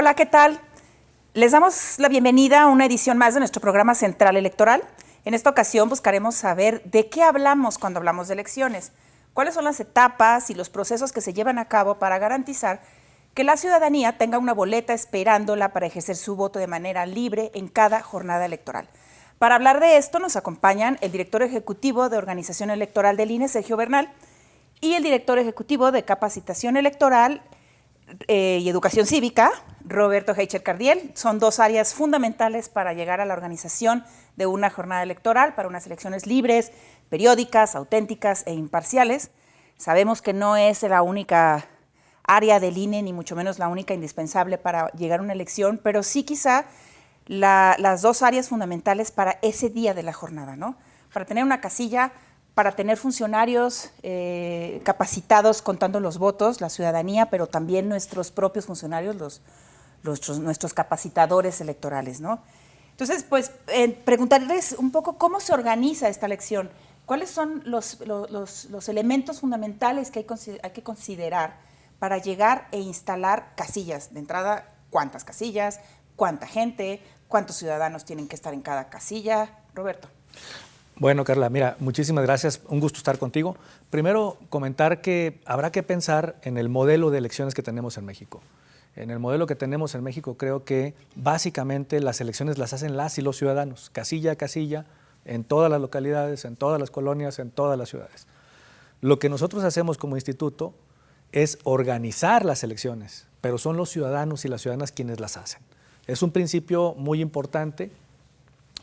Hola, ¿qué tal? Les damos la bienvenida a una edición más de nuestro programa Central Electoral. En esta ocasión buscaremos saber de qué hablamos cuando hablamos de elecciones, cuáles son las etapas y los procesos que se llevan a cabo para garantizar que la ciudadanía tenga una boleta esperándola para ejercer su voto de manera libre en cada jornada electoral. Para hablar de esto nos acompañan el director ejecutivo de Organización Electoral del INE, Sergio Bernal, y el director ejecutivo de Capacitación Electoral y Educación Cívica, Roberto Heicher Cardiel. Son dos áreas fundamentales para llegar a la organización de una jornada electoral para unas elecciones libres, periódicas, auténticas e imparciales. Sabemos que no es la única área del INE, ni mucho menos la única indispensable para llegar a una elección, pero sí quizá las dos áreas fundamentales para ese día de la jornada, ¿no? Para tener una casilla, para tener funcionarios capacitados contando los votos, la ciudadanía, pero también nuestros propios funcionarios, nuestros capacitadores electorales, ¿no? Entonces, pues, preguntarles un poco cómo se organiza esta elección, cuáles son los elementos fundamentales que hay que considerar para llegar e instalar casillas. De entrada, ¿cuántas casillas? ¿Cuánta gente? ¿Cuántos ciudadanos tienen que estar en cada casilla? Roberto. Bueno, Carla, mira, muchísimas gracias. Un gusto estar contigo. Primero, comentar que habrá que pensar en el modelo de elecciones que tenemos en México. En el modelo que tenemos en México, creo que básicamente las elecciones las hacen las y los ciudadanos, casilla a casilla, en todas las localidades, en todas las colonias, en todas las ciudades. Lo que nosotros hacemos como instituto es organizar las elecciones, pero son los ciudadanos y las ciudadanas quienes las hacen. Es un principio muy importante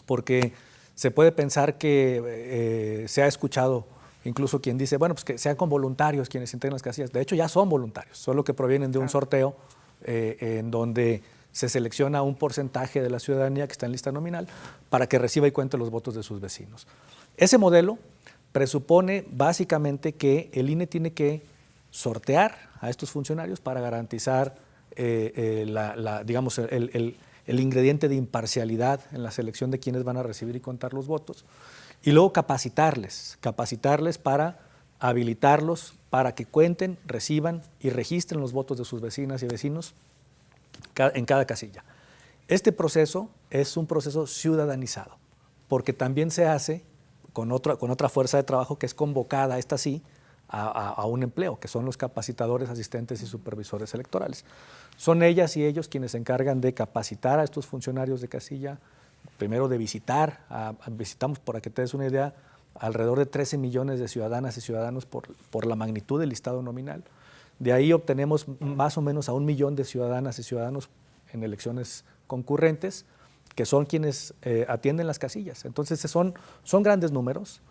porque se puede pensar que se ha escuchado incluso quien dice, bueno, pues que sean con voluntarios quienes integran las casillas. De hecho, ya son voluntarios, solo que provienen de un sorteo en donde se selecciona un porcentaje de la ciudadanía que está en lista nominal para que reciba y cuente los votos de sus vecinos. Ese modelo presupone básicamente que el INE tiene que sortear a estos funcionarios para garantizar digamos, el ingrediente de imparcialidad en la selección de quienes van a recibir y contar los votos, y luego capacitarles para habilitarlos para que cuenten, reciban y registren los votos de sus vecinas y vecinos en cada casilla. Este proceso es un proceso ciudadanizado, porque también se hace con otra fuerza de trabajo que es convocada, esta sí, a un empleo, que son los capacitadores, asistentes y supervisores electorales. Son ellas y ellos quienes se encargan de capacitar a estos funcionarios de casilla, primero de visitar, visitamos, para que te des una idea, alrededor de 13 millones de ciudadanas y ciudadanos por la magnitud del listado nominal. De ahí obtenemos más o menos a 1 millón de ciudadanas y ciudadanos en elecciones concurrentes, que son quienes atienden las casillas. Entonces son grandes números.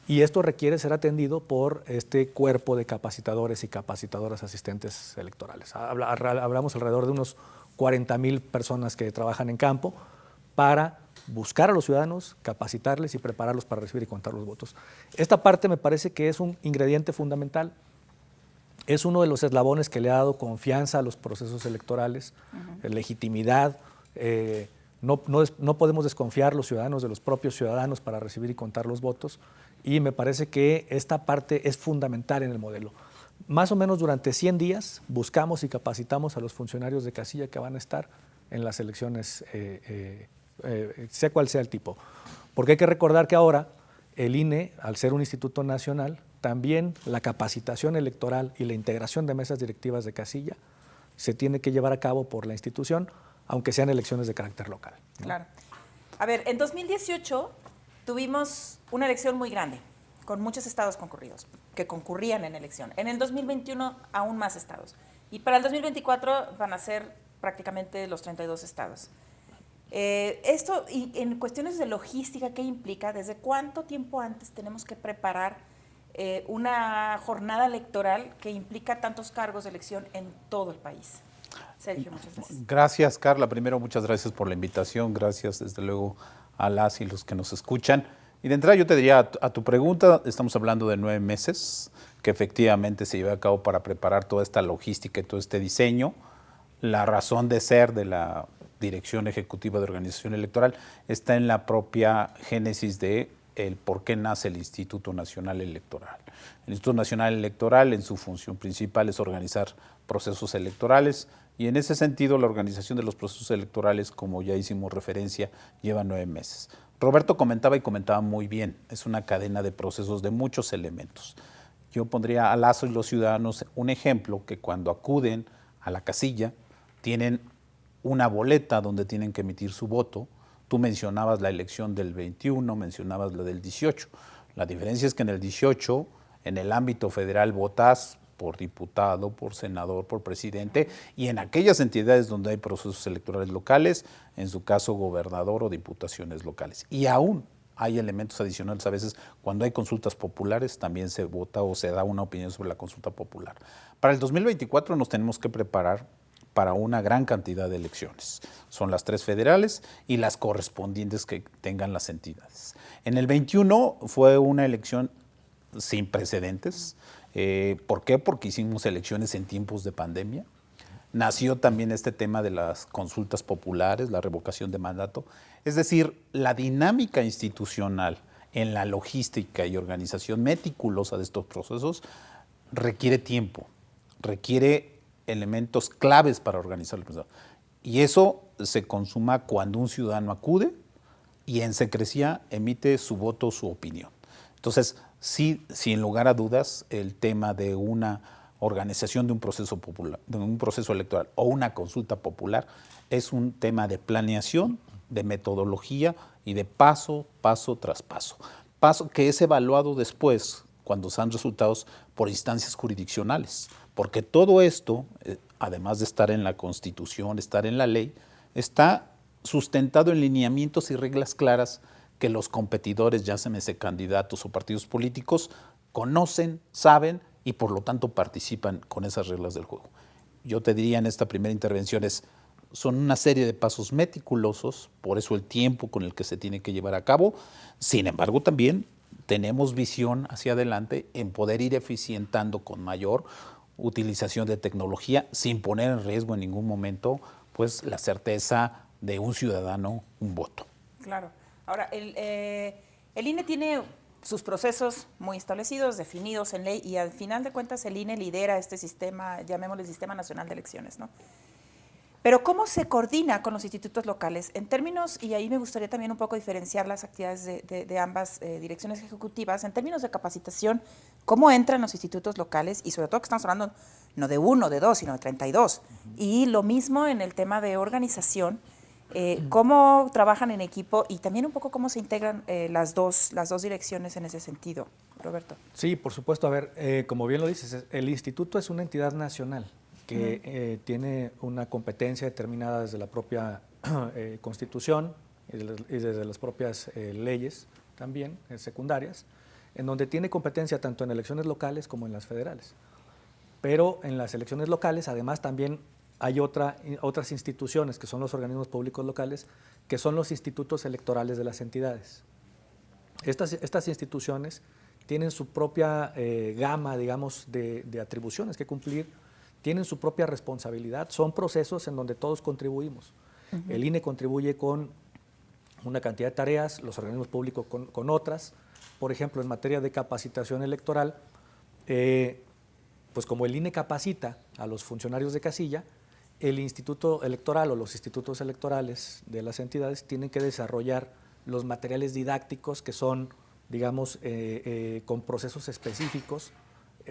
Y esto requiere ser atendido por este cuerpo de capacitadores y capacitadoras asistentes electorales. Hablamos alrededor de unos 40,000 personas que trabajan en campo para buscar a los ciudadanos, capacitarles y prepararlos para recibir y contar los votos. Esta parte me parece que es un ingrediente fundamental. Es uno de los eslabones que le ha dado confianza a los procesos electorales, legitimidad. No podemos desconfiar los ciudadanos de los propios ciudadanos para recibir y contar los votos. Y me parece que esta parte es fundamental en el modelo. Más o menos durante 100 días buscamos y capacitamos a los funcionarios de casilla que van a estar en las elecciones, sea cual sea el tipo. Porque hay que recordar que ahora el INE, al ser un instituto nacional, también la capacitación electoral y la integración de mesas directivas de casilla se tiene que llevar a cabo por la institución, aunque sean elecciones de carácter local, ¿no? Claro. A ver, en 2018 tuvimos una elección muy grande, con muchos estados concurridos, que concurrían en elección. En el 2021, aún más estados. Y para el 2024 van a ser prácticamente los 32 estados. Esto, y en cuestiones de logística, ¿qué implica? ¿Desde cuánto tiempo antes tenemos que preparar una jornada electoral que implica tantos cargos de elección en todo el país? Sergio, muchas gracias. Gracias, Carla. Primero, muchas gracias por la invitación. Gracias, desde luego, a las y los que nos escuchan. Y de entrada yo te diría a tu pregunta, estamos hablando de 9 meses que efectivamente se lleva a cabo para preparar toda esta logística y todo este diseño. La razón de ser de la Dirección Ejecutiva de Organización Electoral está en la propia génesis de el por qué nace el Instituto Nacional Electoral. El Instituto Nacional Electoral, en su función principal, es organizar procesos electorales, y en ese sentido la organización de los procesos electorales, como ya hicimos referencia, lleva 9 meses. Roberto comentaba muy bien, es una cadena de procesos de muchos elementos. Yo pondría a Lazo y los ciudadanos un ejemplo, que cuando acuden a la casilla tienen una boleta donde tienen que emitir su voto. Tú mencionabas la elección del 21, mencionabas la del 18. La diferencia es que en el 18, en el ámbito federal, votas por diputado, por senador, por presidente, y en aquellas entidades donde hay procesos electorales locales, en su caso gobernador o diputaciones locales. Y aún hay elementos adicionales a veces, cuando hay consultas populares también se vota o se da una opinión sobre la consulta popular. Para el 2024 nos tenemos que preparar para una gran cantidad de elecciones. Son las 3 federales y las correspondientes que tengan las entidades. En el 21 fue una elección sin precedentes. ¿Por qué? Porque hicimos elecciones en tiempos de pandemia. Nació también este tema de las consultas populares, la revocación de mandato. Es decir, la dinámica institucional en la logística y organización meticulosa de estos procesos requiere tiempo, requiere elementos claves para organizar el proceso. Y eso se consuma cuando un ciudadano acude y en secrecía emite su voto, su opinión. Entonces, sí, sin lugar a dudas, el tema de una organización de un proceso popular, de un proceso electoral o una consulta popular es un tema de planeación, de metodología y de paso tras paso. Paso que es evaluado después cuando se dan resultados por instancias jurisdiccionales, porque todo esto, además de estar en la Constitución, estar en la ley, está sustentado en lineamientos y reglas claras que los competidores, ya sean candidatos o partidos políticos, conocen, saben y por lo tanto participan con esas reglas del juego. Yo te diría en esta primera intervención son una serie de pasos meticulosos, por eso el tiempo con el que se tiene que llevar a cabo. Sin embargo, también tenemos visión hacia adelante en poder ir eficientando con mayor utilización de tecnología sin poner en riesgo en ningún momento pues, la certeza de un ciudadano, un voto. Claro. Ahora, el INE tiene sus procesos muy establecidos, definidos en ley, y al final de cuentas el INE lidera este sistema, llamémosle Sistema Nacional de Elecciones, ¿no? Pero ¿cómo se coordina con los institutos locales? En términos, y ahí me gustaría también un poco diferenciar las actividades de ambas direcciones ejecutivas, en términos de capacitación, ¿cómo entran los institutos locales? Y sobre todo que estamos hablando no de 1, de 2, sino de 32. Y lo mismo en el tema de organización, ¿cómo trabajan en equipo y también un poco cómo se integran las dos direcciones en ese sentido, Roberto? Sí, por supuesto. A ver, como bien lo dices, el instituto es una entidad nacional que tiene una competencia determinada desde la propia Constitución y desde las propias leyes también secundarias, en donde tiene competencia tanto en elecciones locales como en las federales. Pero en las elecciones locales, además, también hay otras instituciones que son los organismos públicos locales, que son los institutos electorales de las entidades. Estas instituciones tienen su propia gama, digamos, de atribuciones que cumplir, tienen su propia responsabilidad, son procesos en donde todos contribuimos. El INE contribuye con una cantidad de tareas, los organismos públicos con otras. Por ejemplo, en materia de capacitación electoral, pues como el INE capacita a los funcionarios de casilla, el instituto electoral o los institutos electorales de las entidades tienen que desarrollar los materiales didácticos que son, digamos, con procesos específicos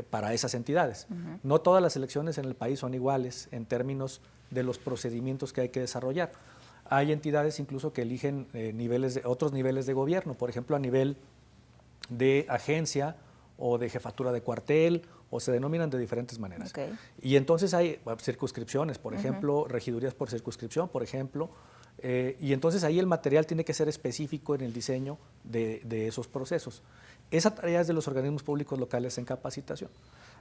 para esas entidades. No todas las elecciones en el país son iguales en términos de los procedimientos que hay que desarrollar. Hay entidades incluso que eligen otros niveles de gobierno, por ejemplo, a nivel de agencia o de jefatura de cuartel, o se denominan de diferentes maneras. Okay. Y entonces hay circunscripciones, por ejemplo, regidurías por circunscripción, por ejemplo, y entonces ahí el material tiene que ser específico en el diseño de esos procesos. Esa tarea es de los organismos públicos locales en capacitación.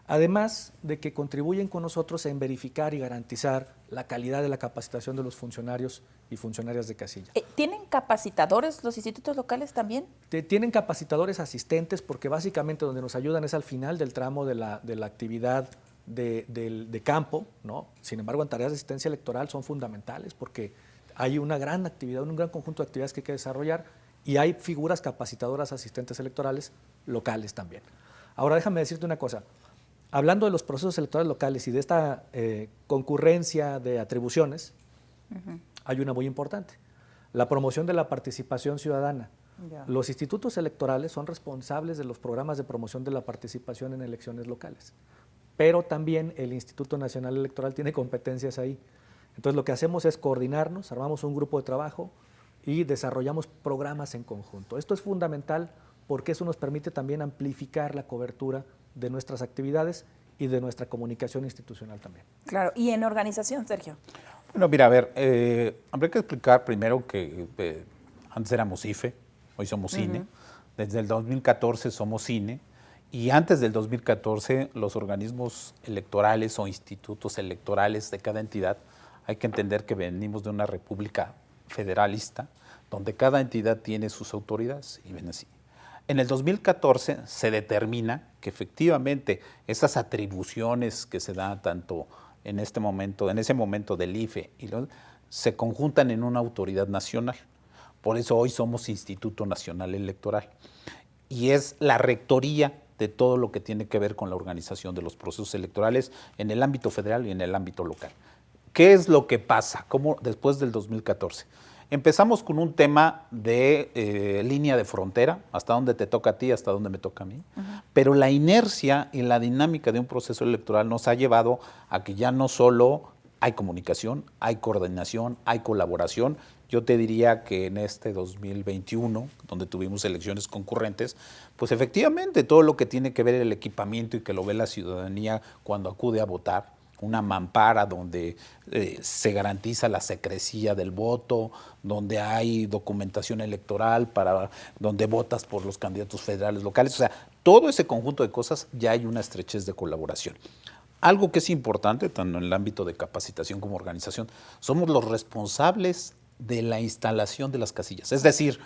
Además de que contribuyen con nosotros en verificar y garantizar la calidad de la capacitación de los funcionarios y funcionarias de casilla. ¿Tienen capacitadores los institutos locales también? Tienen capacitadores asistentes porque básicamente donde nos ayudan es al final del tramo de la actividad de campo, ¿no? Sin embargo, en tareas de asistencia electoral son fundamentales porque hay una gran actividad, un gran conjunto de actividades que hay que desarrollar Y hay figuras capacitadoras, asistentes electorales locales también. Ahora déjame decirte una cosa. Hablando de los procesos electorales locales y de esta concurrencia de atribuciones, hay una muy importante, la promoción de la participación ciudadana. Ya. Los institutos electorales son responsables de los programas de promoción de la participación en elecciones locales, pero también el Instituto Nacional Electoral tiene competencias ahí. Entonces lo que hacemos es coordinarnos, armamos un grupo de trabajo y desarrollamos programas en conjunto. Esto es fundamental porque eso nos permite también amplificar la cobertura de nuestras actividades y de nuestra comunicación institucional también. Claro, y en organización, Sergio. Bueno, mira, a ver, habría que explicar primero que antes éramos IFE, hoy somos CINE, desde el 2014 somos CINE, y antes del 2014 los organismos electorales o institutos electorales de cada entidad, hay que entender que venimos de una república federalista, donde cada entidad tiene sus autoridades, y ven así. En el 2014 se determina que efectivamente esas atribuciones que se dan tanto en ese momento del IFE, se conjuntan en una autoridad nacional. Por eso hoy somos Instituto Nacional Electoral. Y es la rectoría de todo lo que tiene que ver con la organización de los procesos electorales en el ámbito federal y en el ámbito local. ¿Qué es lo que pasa? ¿Cómo después del 2014? Empezamos con un tema de línea de frontera, hasta dónde te toca a ti, hasta dónde me toca a mí, pero la inercia y la dinámica de un proceso electoral nos ha llevado a que ya no solo hay comunicación, hay coordinación, hay colaboración. Yo te diría que en este 2021, donde tuvimos elecciones concurrentes, pues efectivamente todo lo que tiene que ver el equipamiento y que lo ve la ciudadanía cuando acude a votar, una mampara donde se garantiza la secrecía del voto, donde hay documentación electoral, donde votas por los candidatos federales, locales, o sea, todo ese conjunto de cosas ya hay una estrechez de colaboración. Algo que es importante, tanto en el ámbito de capacitación como organización, somos los responsables de la instalación de las casillas. Es decir,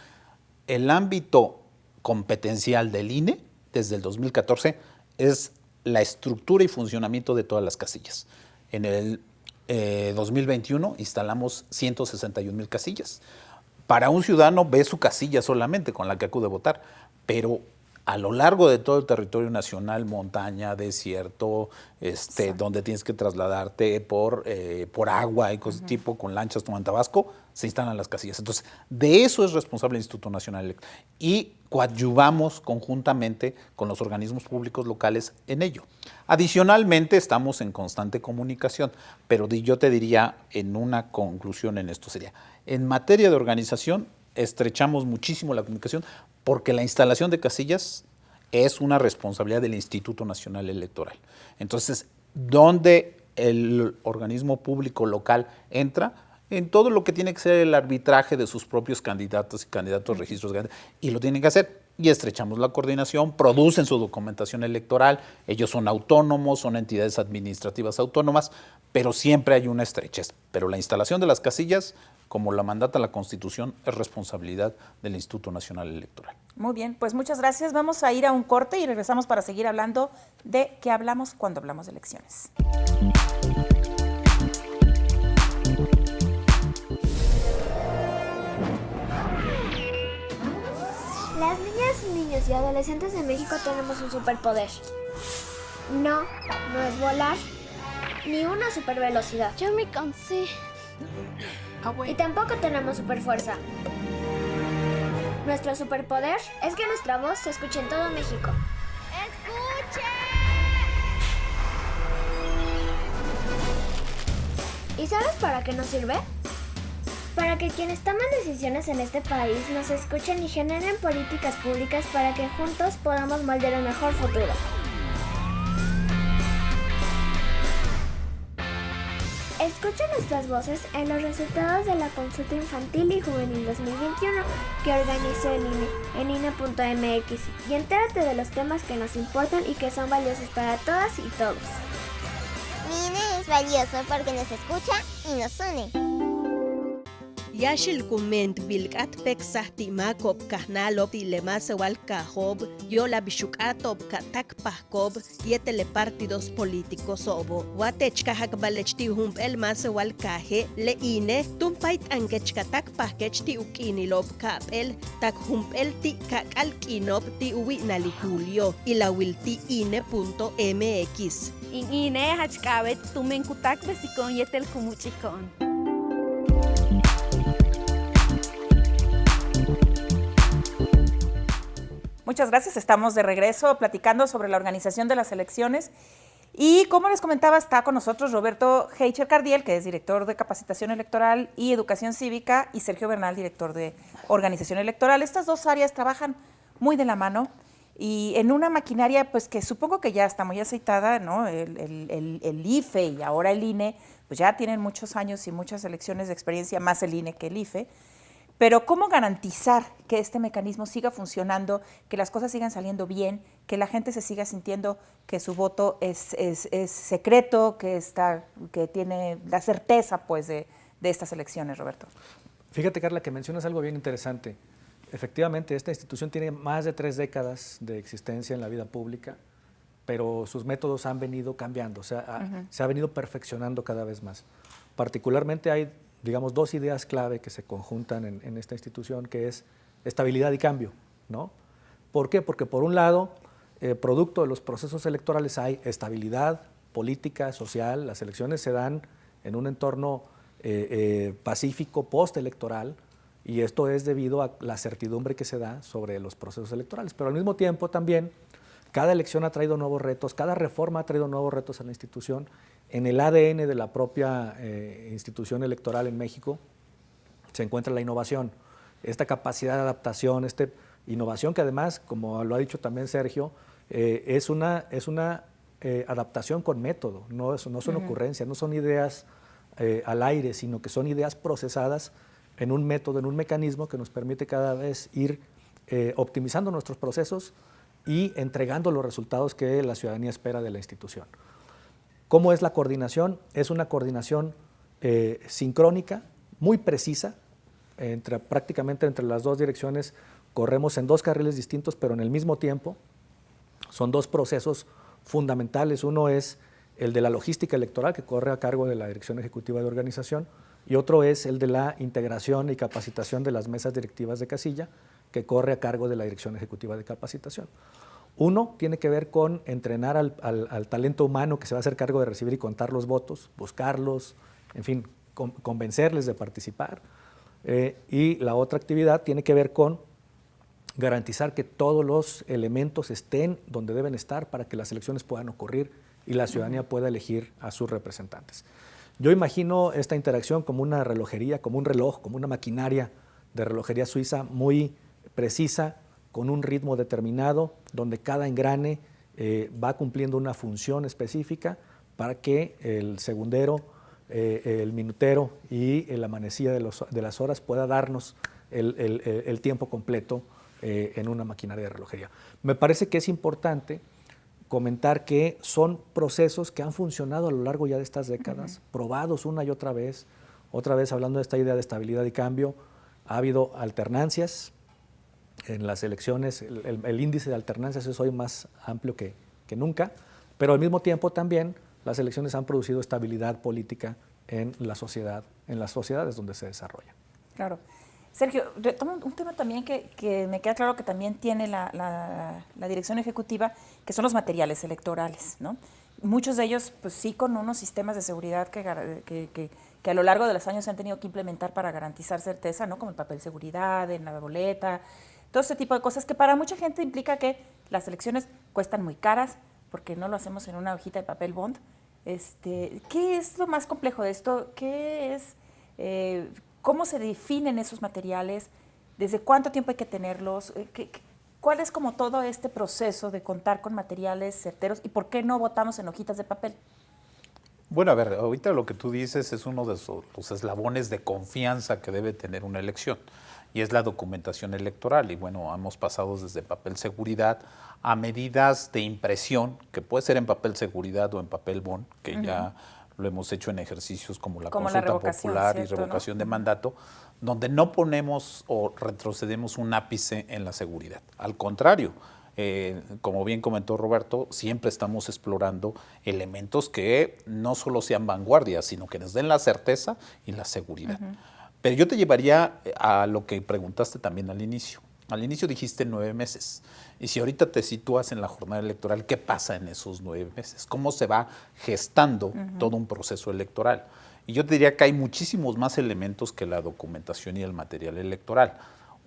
el ámbito competencial del INE, desde el 2014, es la estructura y funcionamiento de todas las casillas. En el 2021 instalamos 161,000 casillas. Para un ciudadano ve su casilla solamente con la que acude a votar, pero a lo largo de todo el territorio nacional, montaña, desierto, donde tienes que trasladarte por agua y cosas tipo, con lanchas como en Tabasco, se instalan las casillas. Entonces, de eso es responsable el Instituto Nacional Electoral. Y coadyuvamos conjuntamente con los organismos públicos locales en ello. Adicionalmente, estamos en constante comunicación, pero yo te diría, en una conclusión en esto sería, en materia de organización, estrechamos muchísimo la comunicación porque la instalación de casillas es una responsabilidad del Instituto Nacional Electoral. Entonces, ¿dónde el organismo público local entra? En todo lo que tiene que ser el arbitraje de sus propios candidatos y candidatos registros, y lo tienen que hacer. Y estrechamos la coordinación, producen su documentación electoral, ellos son autónomos, son entidades administrativas autónomas, pero siempre hay una estrechez. Pero la instalación de las casillas, como la mandata la Constitución, es responsabilidad del Instituto Nacional Electoral. Muy bien, pues muchas gracias. Vamos a ir a un corte y regresamos para seguir hablando de qué hablamos cuando hablamos de elecciones. Las niñas, niños y adolescentes de México tenemos un superpoder. No es volar, ni una supervelocidad. Yo me cansé. Y tampoco tenemos superfuerza. Nuestro superpoder es que nuestra voz se escuche en todo México. ¡Escuchen! ¿Y sabes para qué nos sirve? Para que quienes toman decisiones en este país nos escuchen y generen políticas públicas para que juntos podamos moldear un mejor futuro. Escucha nuestras voces en los resultados de la consulta infantil y juvenil 2021 que organizó el INE en INE.mx y entérate de los temas que nos importan y que son valiosos para todas y todos. Mi INE es valioso porque nos escucha y nos une. Yashil kument bilkat peksah ti makop kahnalop ti lemasewal kahob yola bishukatop katak pahkob yetele partidos políticos obo. Watech kahakbalech ti humpel masewal kahe le ine tumpait angech katak pahkech ti ukinilob kapel tak humpel ti kakalkinop ti uwi nali Julio ilawil ti ine.mx. In ine hachkawet tumen kutak besikon yetel kumuchikon. Muchas gracias, estamos de regreso platicando sobre la organización de las elecciones y como les comentaba está con nosotros Roberto Heicher Cardiel, que es director de Capacitación Electoral y Educación Cívica, y Sergio Bernal, director de Organización Electoral. Estas dos áreas trabajan muy de la mano y en una maquinaria pues que supongo que ya está muy aceitada, ¿no? El IFE y ahora el INE pues ya tienen muchos años y muchas elecciones de experiencia, más el INE que el IFE. Pero ¿cómo garantizar que este mecanismo siga funcionando, que las cosas sigan saliendo bien, que la gente se siga sintiendo que su voto es secreto, que tiene la certeza pues, de estas elecciones, Roberto? Fíjate, Carla, que mencionas algo bien interesante. Efectivamente, esta institución tiene más de 3 décadas de existencia en la vida pública, pero sus métodos han venido cambiando, o sea, se ha venido perfeccionando cada vez más. Particularmente hay, digamos, 2 ideas clave que se conjuntan en esta institución, que es estabilidad y cambio, ¿no? ¿Por qué? Porque por un lado, producto de los procesos electorales hay estabilidad política, social, las elecciones se dan en un entorno pacífico postelectoral, y esto es debido a la certidumbre que se da sobre los procesos electorales. Pero al mismo tiempo también, cada elección ha traído nuevos retos, cada reforma ha traído nuevos retos a la institución. En el ADN de la propia institución electoral en México se encuentra la innovación, esta capacidad de adaptación, innovación que además, como lo ha dicho también Sergio, es una adaptación con método, no son ocurrencias, no son ideas al aire, sino que son ideas procesadas en un método, en un mecanismo que nos permite cada vez ir optimizando nuestros procesos y entregando los resultados que la ciudadanía espera de la institución. ¿Cómo es la coordinación? Es una coordinación sincrónica, muy precisa, prácticamente entre las 2 direcciones corremos en 2 carriles distintos, pero en el mismo tiempo. Son 2 procesos fundamentales. Uno es el de la logística electoral, que corre a cargo de la Dirección Ejecutiva de Organización, y otro es el de la integración y capacitación de las mesas directivas de casilla, que corre a cargo de la Dirección Ejecutiva de Capacitación. Uno tiene que ver con entrenar al talento humano que se va a hacer cargo de recibir y contar los votos, buscarlos, en fin, convencerles de participar. Y la otra actividad tiene que ver con garantizar que todos los elementos estén donde deben estar para que las elecciones puedan ocurrir y la ciudadanía pueda elegir a sus representantes. Yo imagino esta interacción como una relojería, como un reloj, como una maquinaria de relojería suiza muy precisa, con un ritmo determinado, donde cada engrane va cumpliendo una función específica para que el segundero, el minutero y la manecilla de las horas pueda darnos el tiempo completo en una maquinaria de relojería. Me parece que es importante comentar que son procesos que han funcionado a lo largo ya de estas décadas, probados una y otra vez hablando de esta idea de estabilidad y cambio. Ha habido alternancias en las elecciones, el índice de alternancias es hoy más amplio que nunca, pero al mismo tiempo también las elecciones han producido estabilidad política en la sociedad, en las sociedades donde se desarrolla. Claro. Sergio, retomo un tema también que me queda claro que también tiene la Dirección Ejecutiva, que son los materiales electorales, ¿no? Muchos de ellos, pues sí, con unos sistemas de seguridad que a lo largo de los años se han tenido que implementar para garantizar certeza, ¿no? Como el papel seguridad, en la boleta, todo este tipo de cosas que para mucha gente implica que las elecciones cuestan muy caras porque no lo hacemos en una hojita de papel bond. ¿Qué es lo más complejo de esto? ¿Qué es, cómo se definen esos materiales? ¿Desde cuánto tiempo hay que tenerlos? ¿Cuál es como todo este proceso de contar con materiales certeros y por qué no votamos en hojitas de papel? Bueno, a ver, ahorita lo que tú dices es uno de los eslabones de confianza que debe tener una elección, y es la documentación electoral. Y bueno, hemos pasado desde papel seguridad a medidas de impresión, que puede ser en papel seguridad o en papel bond, que ya lo hemos hecho en ejercicios como la consulta popular, ¿cierto?, y revocación, ¿no?, de mandato, donde no ponemos o retrocedemos un ápice en la seguridad. Al contrario, como bien comentó Roberto, siempre estamos explorando elementos que no solo sean vanguardias, sino que nos den la certeza y la seguridad. Pero yo te llevaría a lo que preguntaste también al inicio. Al inicio dijiste 9 meses. Y si ahorita te sitúas en la jornada electoral, ¿qué pasa en esos 9 meses? ¿Cómo se va gestando todo un proceso electoral? Y yo te diría que hay muchísimos más elementos que la documentación y el material electoral.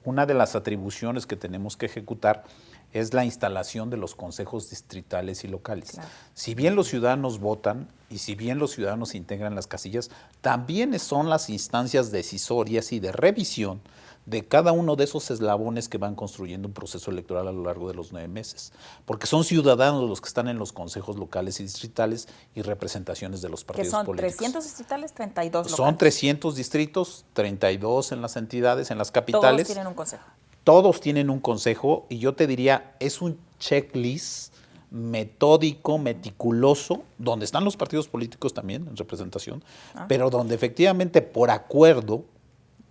Una de las atribuciones que tenemos que ejecutar es la instalación de los consejos distritales y locales. Claro. Si bien los ciudadanos votan y si bien los ciudadanos integran las casillas, también son las instancias decisorias y de revisión de cada uno de esos eslabones que van construyendo un proceso electoral a lo largo de los 9 meses. Porque son ciudadanos los que están en los consejos locales y distritales y representaciones de los partidos políticos. ¿Que son 300 distritales, 32 locales? Son 300 distritos, 32 en las entidades, en las capitales. Todos tienen un consejo. Todos tienen un consejo y yo te diría, es un checklist metódico, meticuloso, donde están los partidos políticos también en representación, pero donde efectivamente por acuerdo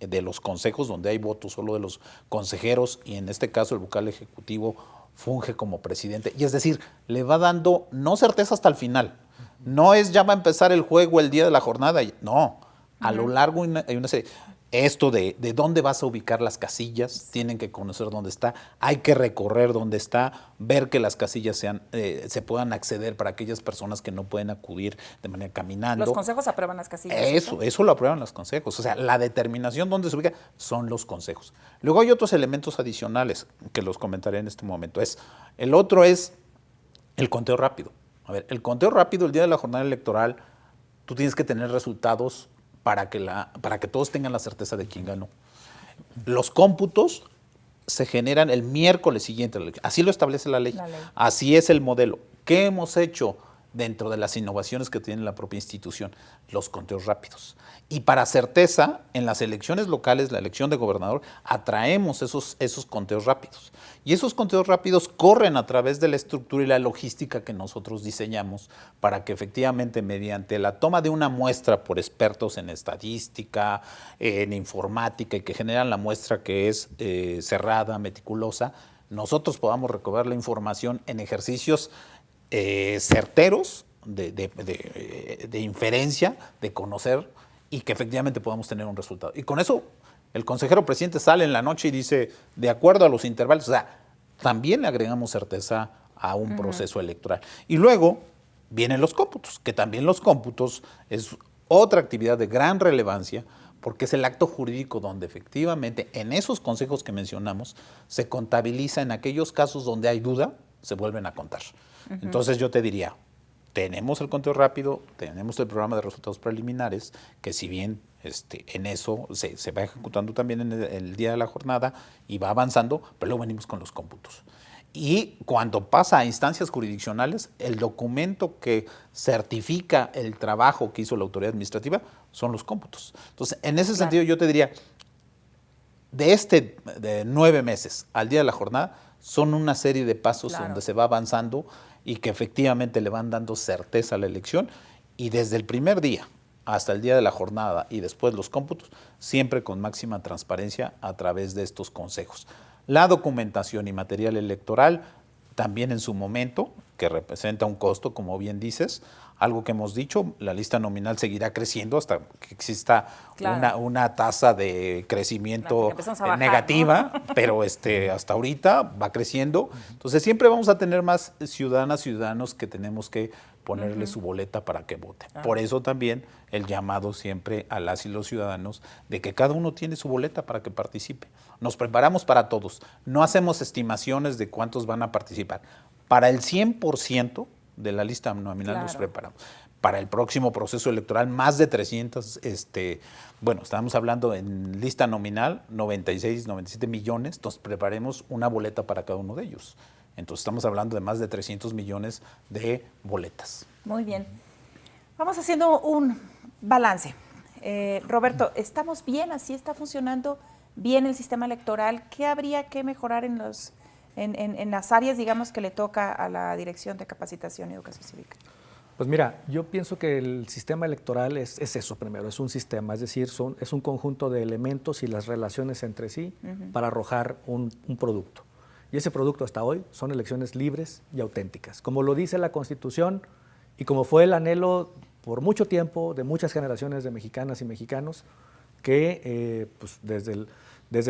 de los consejos, donde hay votos solo de los consejeros y en este caso el vocal ejecutivo funge como presidente. Y es decir, le va dando no certeza hasta el final. No es ya va a empezar el juego el día de la jornada. No, a lo largo hay una serie. Esto de dónde vas a ubicar las casillas, tienen que conocer dónde está, hay que recorrer dónde está, ver que las casillas se puedan acceder para aquellas personas que no pueden acudir de manera caminando. ¿Los consejos aprueban las casillas? Eso lo aprueban los consejos. O sea, la determinación dónde se ubica son los consejos. Luego hay otros elementos adicionales que los comentaré en este momento. El otro es el conteo rápido. A ver, el conteo rápido el día de la jornada electoral, tú tienes que tener resultados para que todos tengan la certeza de quién ganó. Los cómputos se generan el miércoles siguiente a la elección. Así lo establece la ley. Así es el modelo. ¿Qué hemos hecho dentro de las innovaciones que tiene la propia institución? Los conteos rápidos. Y para certeza, en las elecciones locales, la elección de gobernador, atraemos esos conteos rápidos. Y esos conteos rápidos corren a través de la estructura y la logística que nosotros diseñamos para que efectivamente mediante la toma de una muestra por expertos en estadística, en informática y que generan la muestra que es cerrada, meticulosa, nosotros podamos recoger la información en ejercicios certeros de inferencia, de conocer y que efectivamente podamos tener un resultado. Y con eso el consejero presidente sale en la noche y dice, de acuerdo a los intervalos, o sea, también le agregamos certeza a un proceso electoral. Y luego vienen los cómputos, que también los cómputos es otra actividad de gran relevancia porque es el acto jurídico donde efectivamente en esos consejos que mencionamos se contabiliza en aquellos casos donde hay duda, se vuelven a contar. Entonces yo te diría, tenemos el conteo rápido, tenemos el programa de resultados preliminares, que si bien en eso se va ejecutando también en el día de la jornada y va avanzando, pero luego venimos con los cómputos. Y cuando pasa a instancias jurisdiccionales, el documento que certifica el trabajo que hizo la autoridad administrativa son los cómputos. Entonces, en ese sentido yo te diría, de 9 meses al día de la jornada, son una serie de pasos donde se va avanzando y que efectivamente le van dando certeza a la elección y desde el primer día hasta el día de la jornada y después los cómputos, siempre con máxima transparencia a través de estos consejos. La documentación y material electoral también en su momento, que representa un costo, como bien dices, algo que hemos dicho, la lista nominal seguirá creciendo hasta que exista una tasa de crecimiento bajar, negativa, ¿no? Pero hasta ahorita va creciendo. Entonces siempre vamos a tener más ciudadanos que tenemos que ponerle su boleta para que voten. Por eso también el llamado siempre a las y los ciudadanos de que cada uno tiene su boleta para que participe. Nos preparamos para todos, no hacemos estimaciones de cuántos van a participar. Para el 100% de la lista nominal nos preparamos. Para el próximo proceso electoral, más de 300, estamos hablando en lista nominal, 96, 97 millones, entonces preparemos una boleta para cada uno de ellos. Entonces estamos hablando de más de 300 millones de boletas. Muy bien. Vamos haciendo un balance. Roberto, ¿estamos bien? ¿Así está funcionando bien el sistema electoral? ¿Qué habría que mejorar en las áreas, digamos, que le toca a la Dirección de Capacitación y Educación Cívica? Pues mira, yo pienso que el sistema electoral es eso primero, es un sistema, es decir, es un conjunto de elementos y las relaciones entre sí para arrojar un producto. Y ese producto hasta hoy son elecciones libres y auténticas, como lo dice la Constitución y como fue el anhelo por mucho tiempo de muchas generaciones de mexicanas y mexicanos que pues desde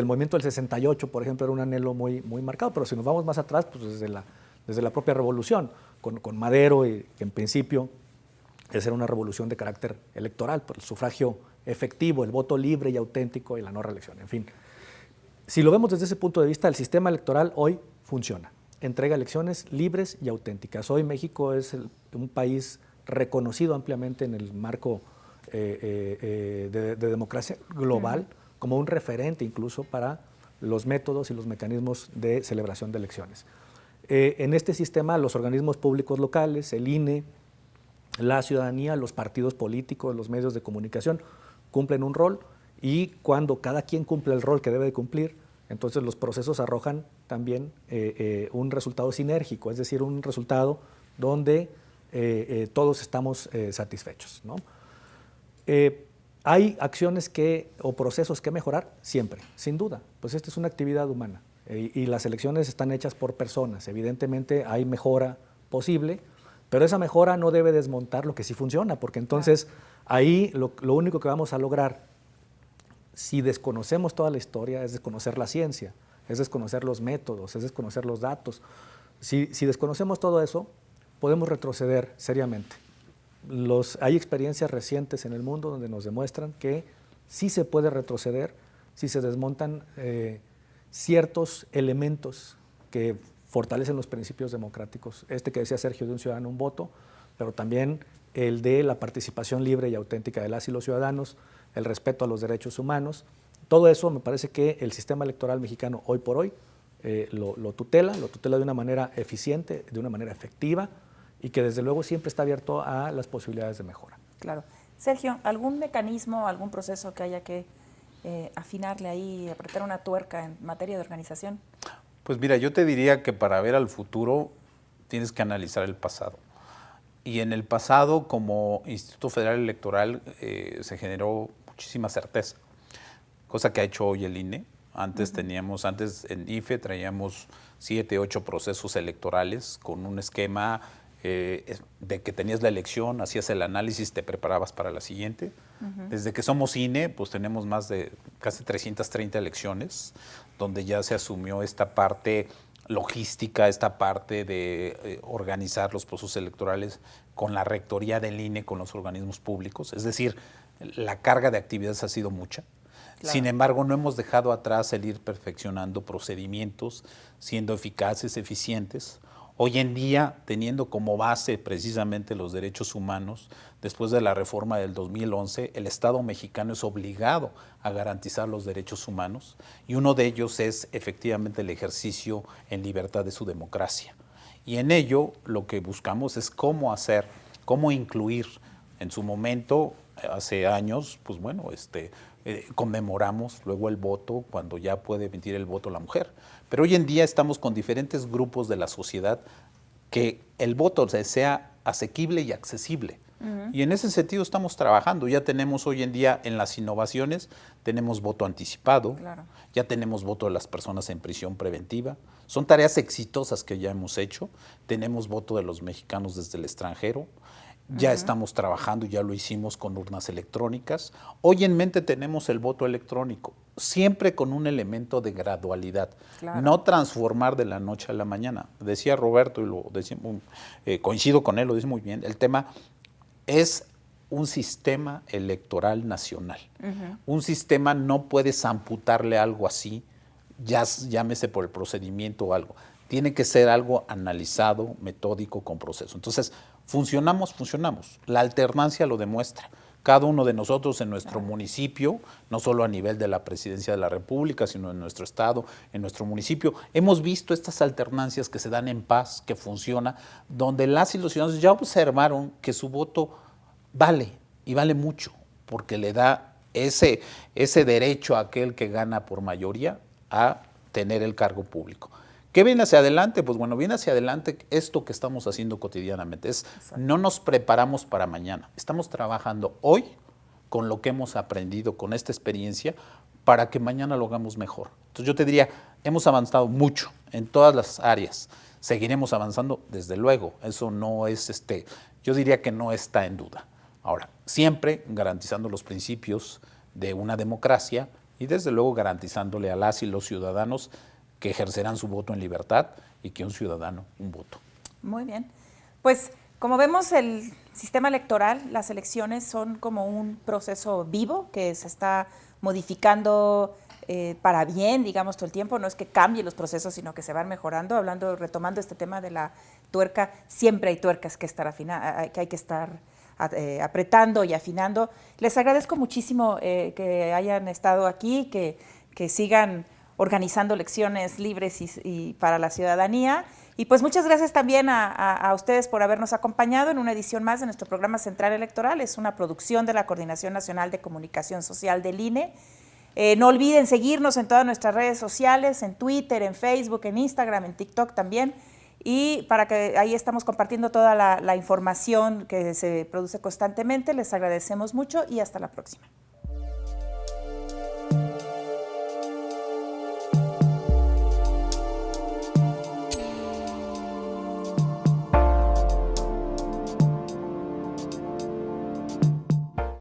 el movimiento del 68, por ejemplo, era un anhelo muy marcado, pero si nos vamos más atrás, pues desde la propia revolución, con Madero, y que en principio esa era una revolución de carácter electoral, por el sufragio efectivo, el voto libre y auténtico y la no reelección, en fin. Si lo vemos desde ese punto de vista, el sistema electoral hoy funciona, entrega elecciones libres y auténticas. Hoy México es un país reconocido ampliamente en el marco de democracia global como un referente incluso para los métodos y los mecanismos de celebración de elecciones. En este sistema, los organismos públicos locales, el INE, la ciudadanía, los partidos políticos, los medios de comunicación cumplen un rol y cuando cada quien cumple el rol que debe de cumplir, entonces los procesos arrojan también un resultado sinérgico, es decir, un resultado donde todos estamos satisfechos, ¿no? Hay acciones o procesos que mejorar siempre, sin duda, pues esta es una actividad humana. Y las elecciones están hechas por personas. Evidentemente hay mejora posible, pero esa mejora no debe desmontar lo que sí funciona, porque entonces ahí lo único que vamos a lograr, si desconocemos toda la historia, es desconocer la ciencia, es desconocer los métodos, es desconocer los datos. Si desconocemos todo eso, podemos retroceder seriamente. Hay experiencias recientes en el mundo donde nos demuestran que sí se puede retroceder si se desmontan ciertos elementos que fortalecen los principios democráticos. Que decía Sergio, de un ciudadano, un voto, pero también el de la participación libre y auténtica de las y los ciudadanos, el respeto a los derechos humanos. Todo eso me parece que el sistema electoral mexicano hoy por hoy lo tutela de una manera eficiente, de una manera efectiva y que desde luego siempre está abierto a las posibilidades de mejora. Claro. Sergio, ¿algún mecanismo, algún proceso que haya que afinarle ahí, apretar una tuerca en materia de organización? Pues mira, yo te diría que para ver al futuro tienes que analizar el pasado. Y en el pasado, como Instituto Federal Electoral, se generó muchísima certeza, cosa que ha hecho hoy el INE. Antes en IFE traíamos 7, 8 procesos electorales con un esquema de que tenías la elección, hacías el análisis, te preparabas para la siguiente. Desde que somos INE, pues tenemos más de casi 330 elecciones, donde ya se asumió esta parte logística, esta parte de organizar los procesos electorales con la rectoría del INE, con los organismos públicos. Es decir, la carga de actividades ha sido mucha. Claro. Sin embargo, no hemos dejado atrás el ir perfeccionando procedimientos, siendo eficaces, eficientes. Hoy en día, teniendo como base precisamente los derechos humanos, después de la reforma del 2011, el Estado mexicano es obligado a garantizar los derechos humanos y uno de ellos es efectivamente el ejercicio en libertad de su democracia. Y en ello lo que buscamos es cómo incluir. En su momento, hace años, pues bueno, conmemoramos luego el voto cuando ya puede emitir el voto la mujer. Pero hoy en día estamos con diferentes grupos de la sociedad que el voto sea asequible y accesible. Y en ese sentido estamos trabajando. Ya tenemos hoy en día en las innovaciones, tenemos voto anticipado, claro. Ya tenemos voto de las personas en prisión preventiva. Son tareas exitosas que ya hemos hecho. Tenemos voto de los mexicanos desde el extranjero. Ya estamos trabajando, ya lo hicimos con urnas electrónicas. Hoy en mente tenemos el voto electrónico, siempre con un elemento de gradualidad, claro. No transformar de la noche a la mañana. Decía Roberto, y coincido con él, lo dice muy bien, el tema es un sistema electoral nacional. Un sistema no puedes amputarle algo así, llámese por el procedimiento o algo. Tiene que ser algo analizado, metódico, con proceso. Entonces, funcionamos. La alternancia lo demuestra. Cada uno de nosotros en nuestro municipio, no solo a nivel de la Presidencia de la República, sino en nuestro estado, en nuestro municipio, hemos visto estas alternancias que se dan en paz, que funciona, donde las y los ciudadanos ya observaron que su voto vale, y vale mucho, porque le da ese derecho a aquel que gana por mayoría a tener el cargo público. ¿Qué viene hacia adelante? Pues bueno, viene hacia adelante esto que estamos haciendo cotidianamente. No nos preparamos para mañana. Estamos trabajando hoy con lo que hemos aprendido, con esta experiencia, para que mañana lo hagamos mejor. Entonces yo te diría, hemos avanzado mucho en todas las áreas. Seguiremos avanzando, desde luego. Eso no es, yo diría que no está en duda. Ahora, siempre garantizando los principios de una democracia y desde luego garantizándole a las y los ciudadanos que ejercerán su voto en libertad y que un ciudadano un voto. Muy bien. Pues como vemos, el sistema electoral, las elecciones son como un proceso vivo que se está modificando para bien, digamos, todo el tiempo. No es que cambien los procesos, sino que se van mejorando. Retomando este tema de la tuerca, siempre hay tuercas que hay que estar apretando y afinando. Les agradezco muchísimo que hayan estado aquí, que sigan organizando elecciones libres y para la ciudadanía. Y pues muchas gracias también a ustedes por habernos acompañado en una edición más de nuestro programa Central Electoral. Es una producción de la Coordinación Nacional de Comunicación Social del INE. No olviden seguirnos en todas nuestras redes sociales, en Twitter, en Facebook, en Instagram, en TikTok también. Y para que ahí estamos compartiendo toda la información que se produce constantemente. Les agradecemos mucho y hasta la próxima.